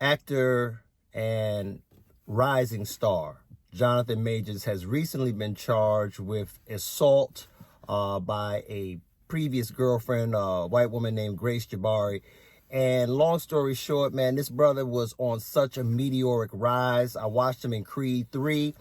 Actor and rising star Johnathan Major has recently been charged with assault by a previous girlfriend, a white woman named Grace Jabari. And long story short, man, this brother was on such a meteoric rise. I watched him in Creed 3.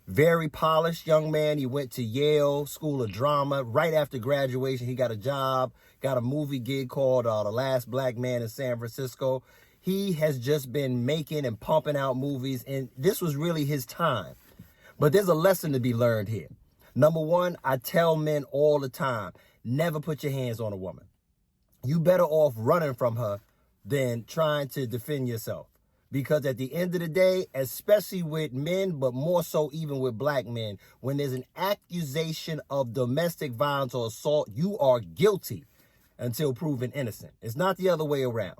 Very polished young man. He went to Yale School of Drama. Right after graduation, he got a job, got a movie gig called The Last Black Man in San Francisco. He has just been making and pumping out movies, and this was really his time. But there's a lesson to be learned here. Number one, I tell men all the time, never put your hands on a woman. You better off running from her than trying to defend yourself. Because at the end of the day, especially with men, but more so even with black men, when there's an accusation of domestic violence or assault, you are guilty until proven innocent. It's not the other way around.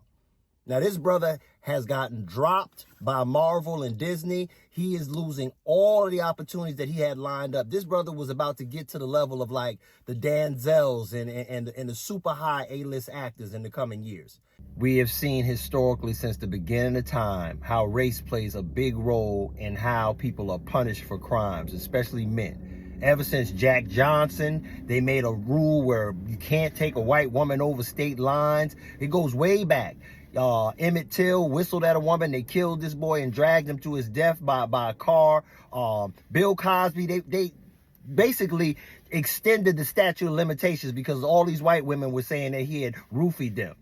Now, this brother has gotten dropped by Marvel and Disney. He is losing all of the opportunities that he had lined up. This brother was about to get to the level of like the Danzels and the super high A-list actors in the coming years. We have seen historically since the beginning of time how race plays a big role in how people are punished for crimes, especially men. Ever since Jack Johnson, they made a rule where you can't take a white woman over state lines. It goes way back. Emmett Till whistled at a woman. They killed this boy and dragged him to his death by a car. Bill Cosby, they basically extended the statute of limitations because all these white women were saying that he had roofied them.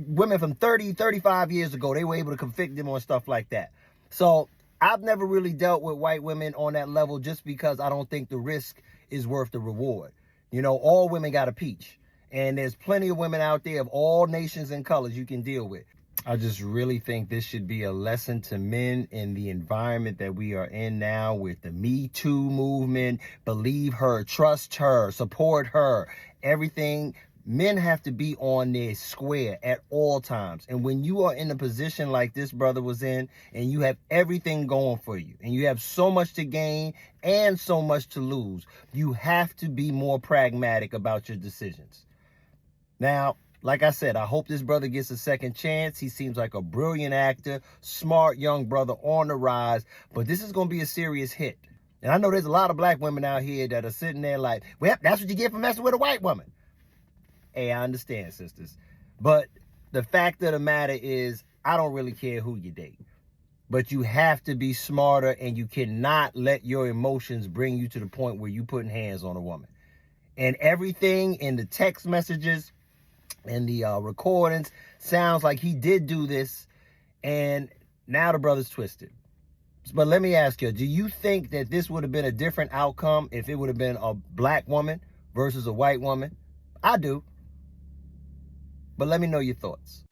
Women from 30, 35 years ago, they were able to convict them on stuff like that. So I've never really dealt with white women on that level just because I don't think the risk is worth the reward. You know, all women got a peach. And there's plenty of women out there of all nations and colors you can deal with. I just really think this should be a lesson to men in the environment that we are in now with the Me Too movement. Believe her, trust her, support her, everything. Men have to be on their square at all times. And when you are in a position like this brother was in, and you have everything going for you, and you have so much to gain and so much to lose, you have to be more pragmatic about your decisions. Now, like I said, I hope this brother gets a second chance. He seems like a brilliant actor, smart young brother on the rise, but this is going to be a serious hit. And I know there's a lot of black women out here that are sitting there like, well, that's what you get for messing with a white woman. Hey, I understand, sisters. But the fact of the matter is, I don't really care who you date. But you have to be smarter, and you cannot let your emotions bring you to the point where you're putting hands on a woman. And everything in the text messages and the recordings sounds like he did do this, and now the brother's twisted. But let me ask you, do you think that this would have been a different outcome if it would have been a black woman versus a white woman? I do. But let me know your thoughts.